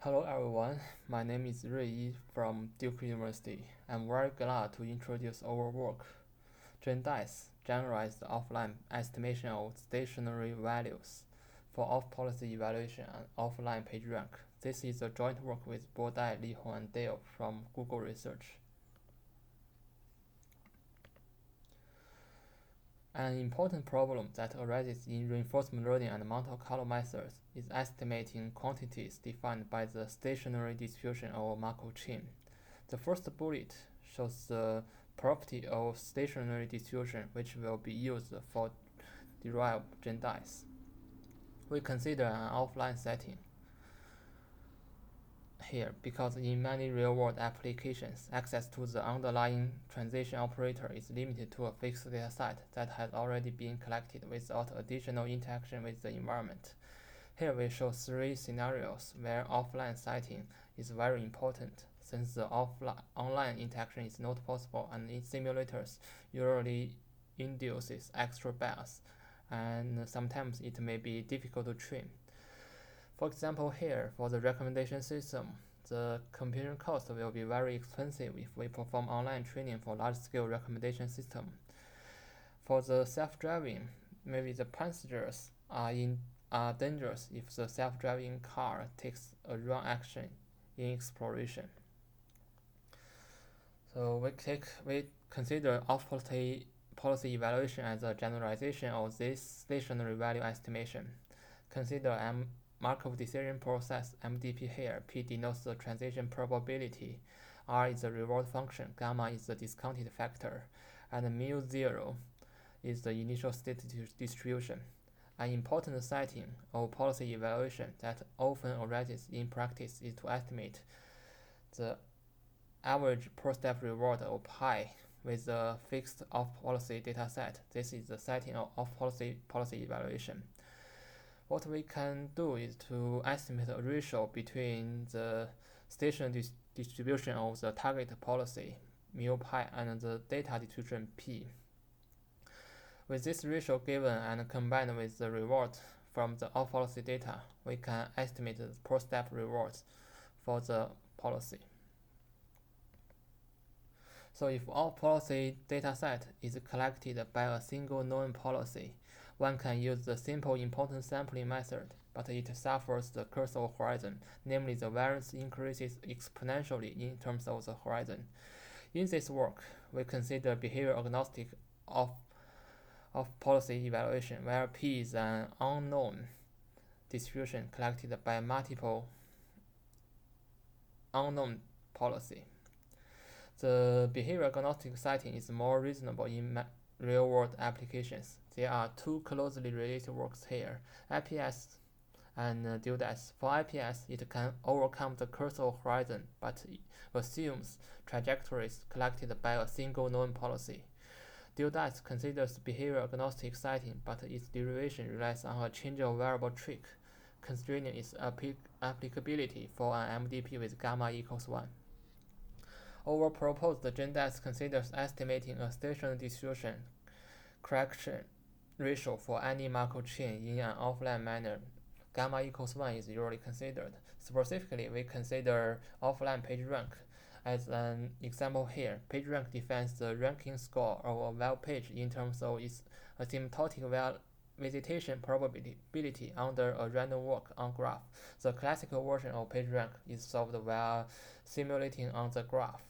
Hello everyone, my name is Rui from Duke University. I'm very glad to introduce our work, GenDICE, Generalized Offline Estimation of Stationary Values for Off-Policy Evaluation and Offline PageRank. This is a joint work with Bodai, Li Hong, and Dale from Google Research. An important problem that arises in reinforcement learning and Monte Carlo methods is estimating quantities defined by the stationary distribution of a Markov chain. The first bullet shows the property of stationary distribution which will be used for derive GenDICE. We consider an offline setting here because in many real-world applications, access to the underlying transition operator is limited to a fixed dataset that has already been collected without additional interaction with the environment. Here we show three scenarios where offline setting is very important since the online interaction is not possible and in simulators usually induces extra bias and sometimes it may be difficult to train. For example, here, for the recommendation system, the computing cost will be very expensive if we perform online training for large-scale recommendation system. For the self-driving, maybe the passengers are dangerous if the self-driving car takes a wrong action in exploration. So we consider off-policy evaluation as a generalization of this stationary value estimation. Consider Markov decision process MDP here. P denotes the transition probability, R is the reward function, gamma is the discounted factor, and mu 0 is the initial state distribution. An important setting of policy evaluation that often arises in practice is to estimate the average per step reward of pi with a fixed off-policy dataset. This is the setting of off-policy evaluation. What we can do is to estimate a ratio between the station distribution of the target policy, mu pi, and the data distribution p. With this ratio given and combined with the reward from the off-policy data, we can estimate the per step rewards for the policy. So if all policy dataset is collected by a single known policy, one can use the simple important sampling method, but it suffers the curse of horizon, namely the variance increases exponentially in terms of the horizon. In this work, we consider behavior agnostic of policy evaluation, where P is an unknown distribution collected by multiple unknown policy. The behavior agnostic setting is more reasonable in real-world applications. There are two closely related works here, IPS and GenDICE. For IPS, it can overcome the curse of horizon, but it assumes trajectories collected by a single known policy. GenDICE considers behavior agnostic setting, but its derivation relies on a change of variable trick, constraining its applicability for an MDP with gamma equals 1. Our proposed GenDICE considers estimating a stationary distribution correction ratio for any Markov chain in an offline manner. Gamma equals 1 is usually considered. Specifically, we consider offline PageRank. As an example here, PageRank defines the ranking score of a web page in terms of its asymptotic visitation probability under a random walk on graph. The classical version of PageRank is solved while simulating on the graph.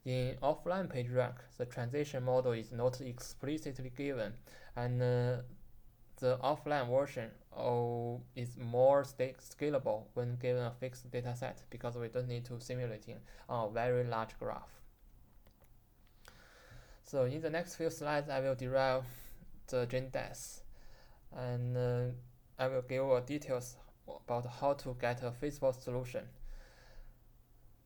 In offline PageRank, the transition model is not explicitly given, and the offline version is more scalable when given a fixed dataset because we don't need to simulate on a very large graph. So in the next few slides, I will derive the GenDICE, and I will give details about how to get a feasible solution.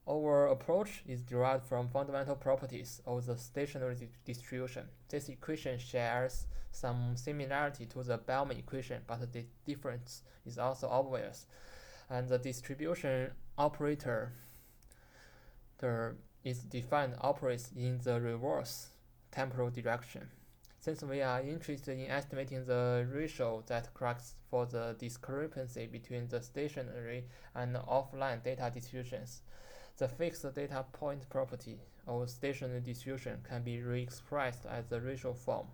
Our approach is derived from fundamental properties of the stationary distribution. This equation shares some similarity to the Bellman equation, but the difference is also obvious. And the distribution operator is defined operates in the reverse temporal direction. Since we are interested in estimating the ratio that corrects for the discrepancy between the stationary and offline data distributions, the fixed data point property of stationary distribution can be re-expressed as the ratio form.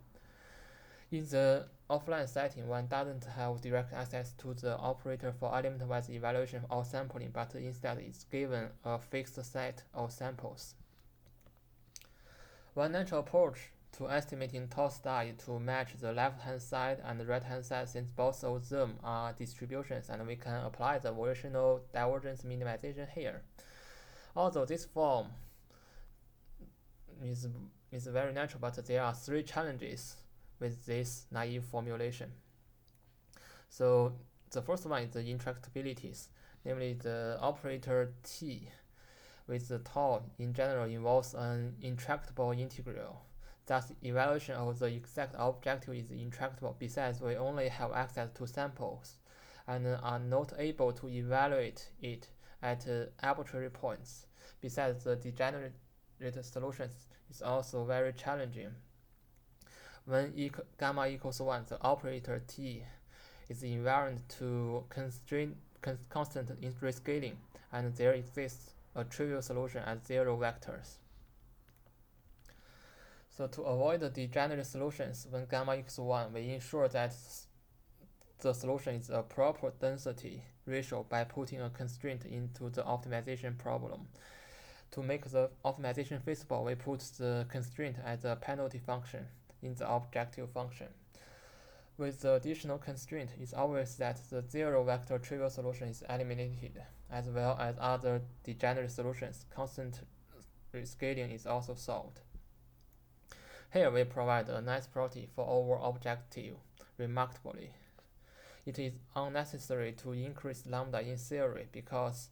In the offline setting, one doesn't have direct access to the operator for element-wise evaluation or sampling, but instead is given a fixed set of samples. One natural approach to estimating tau star is to match the left-hand side and the right-hand side, since both of them are distributions, and we can apply the variational divergence minimization here. Although this form is very natural, but there are three challenges with this naive formulation. So the first one is the intractabilities, namely the operator t with the tau in general involves an intractable integral. Thus, evaluation of the exact objective is intractable. Besides, we only have access to samples and are not able to evaluate it at arbitrary points. Besides, the degenerate solutions is also very challenging. When gamma equals 1, the operator t is invariant to constant rescaling, and there exists a trivial solution at 0 vectors. So to avoid the degenerate solutions when gamma equals 1, we ensure that the solution is a proper density ratio by putting a constraint into the optimization problem. To make the optimization feasible, we put the constraint as a penalty function in the objective function. With the additional constraint, it's obvious that the 0 vector trivial solution is eliminated, as well as other degenerate solutions. Constant rescaling is also solved. Here we provide a nice property for our objective. Remarkably, it is unnecessary to increase lambda in theory because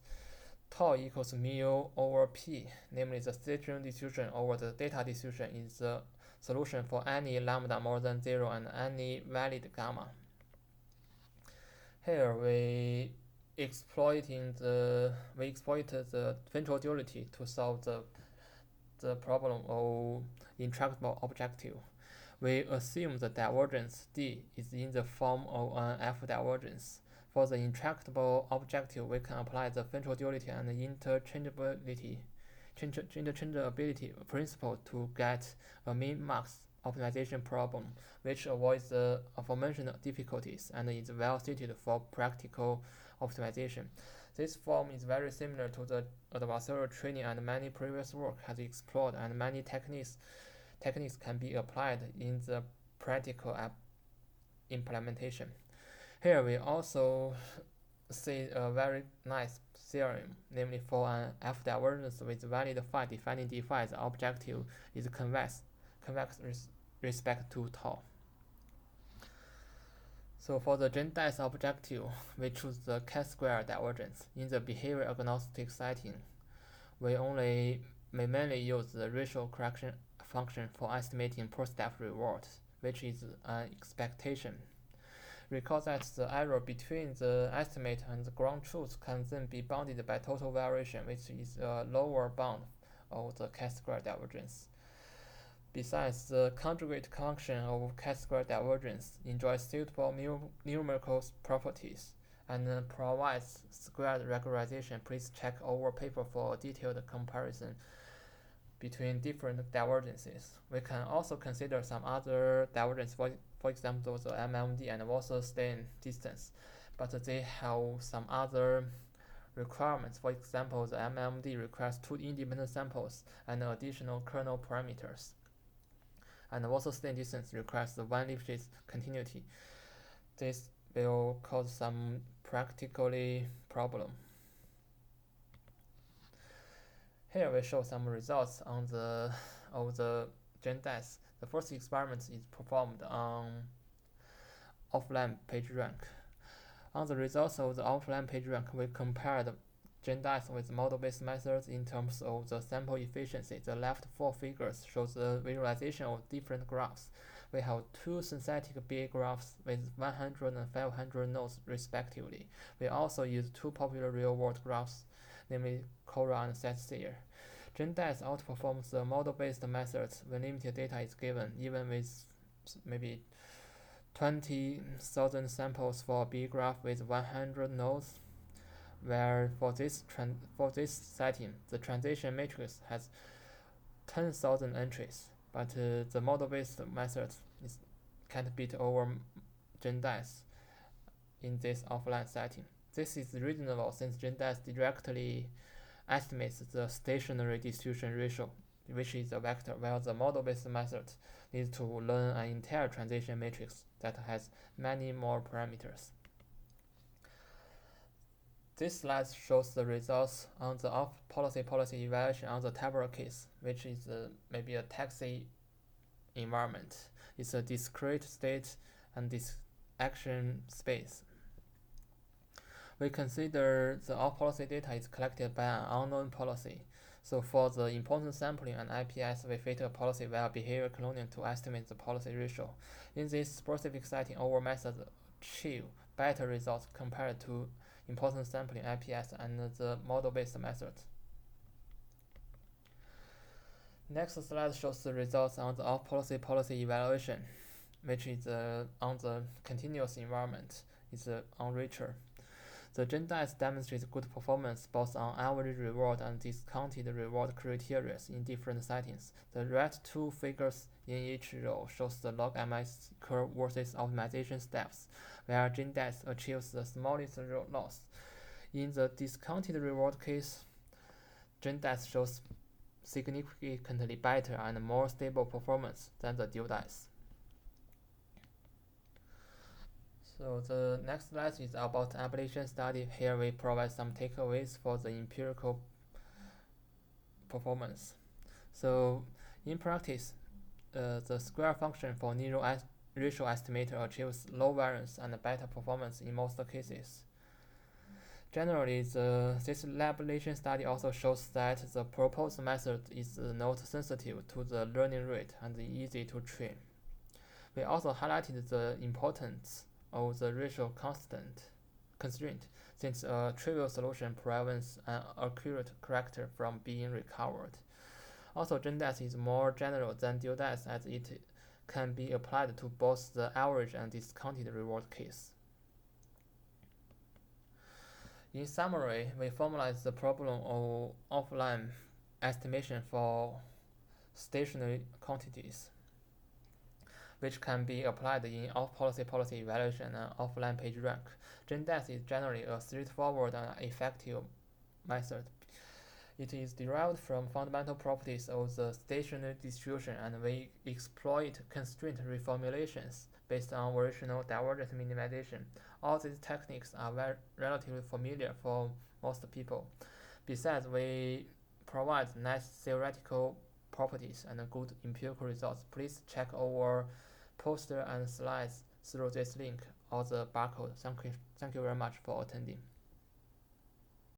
tau equals mu over p, namely the stationary distribution over the data distribution, is the solution for any lambda more than 0 and any valid gamma. Here we exploited the ventral duality to solve the problem of intractable objective. We assume the divergence D is in the form of an F divergence. For the intractable objective, we can apply the ventral duality and interchangeability principle to get a min-max optimization problem, which avoids the aforementioned difficulties and is well suited for practical optimization. This form is very similar to the adversarial training, and many previous work has explored, and many techniques can be applied in the practical implementation. Here we also see a very nice theorem, namely for an F divergence with valid phi defining d phi, the objective is convex with respect to tau. So for the GenDICE objective, we choose the chi-square divergence. In the behavior agnostic setting, we mainly use the ratio correction function for estimating per step rewards, which is an expectation. Recall that the error between the estimate and the ground truth can then be bounded by total variation, which is a lower bound of the chi-square divergence. Besides, the conjugate function of chi-square divergence enjoys suitable numerical properties and provides squared regularization. Please check our paper for a detailed comparison between different divergences. We can also consider some other divergences, for example, the MMD and Wasserstein distance, but they have some other requirements. For example, the MMD requires 2 independent samples and additional kernel parameters, and the Wasserstein distance requires the 1 Lipschitz continuity. This will cause some practically problem. Here we show some results of the GenDICE. The first experiment is performed on offline PageRank. On the results of the offline PageRank, we compared GenDICE with model-based methods in terms of the sample efficiency. The left 4 figures show the visualization of different graphs. We have 2 synthetic BA graphs with 100 and 500 nodes respectively. We also use 2 popular real-world graphs, namely Cora and SetSeer. GenDICE outperforms the model-based methods when limited data is given, even with maybe 20,000 samples for a B graph with 100 nodes, where for this setting, the transition matrix has 10,000 entries, but the model-based method can't beat over GenDICE in this offline setting. This is reasonable since GenDICE directly estimates the stationary distribution ratio, which is a vector, while the model-based method needs to learn an entire transition matrix that has many more parameters. This slide shows the results on the off-policy evaluation on the tabular case, which is maybe a taxi environment. It's a discrete state and this action space. We consider the off-policy data is collected by an unknown policy. So for the important sampling and IPS, we fit a policy via behavior cloning to estimate the policy ratio. In this specific setting, our methods achieve better results compared to important sampling IPS and the model-based method. Next slide shows the results on the off-policy evaluation, which is on the continuous environment. It's on richer. The GenDICE demonstrates good performance both on average reward and discounted reward criteria in different settings. The red two figures in each row shows the log MIS curve versus optimization steps, where GenDICE achieves the smallest loss. In the discounted reward case, GenDICE shows significantly better and more stable performance than the GenDICE. So the next slide is about application study. Here we provide some takeaways for the empirical performance. So in practice, the square function for neural ratio estimator achieves low variance and better performance in most cases. Generally, this labelation study also shows that the proposed method is not sensitive to the learning rate and easy to train. We also highlighted the importance of the ratio constraint, since a trivial solution prevents an accurate character from being recovered. Also, GenDICE is more general than GenDICE as it can be applied to both the average and discounted reward case. In summary, we formalized the problem of offline estimation for stationary quantities, which can be applied in off-policy evaluation and offline page rank. GenDICE is generally a straightforward and effective method. It is derived from fundamental properties of the stationary distribution, and we exploit constraint reformulations based on variational divergence minimization. All these techniques are relatively familiar for most people. Besides, we provide nice theoretical properties and good empirical results. Please check our poster and slides through this link or the barcode. Thank you very much for attending.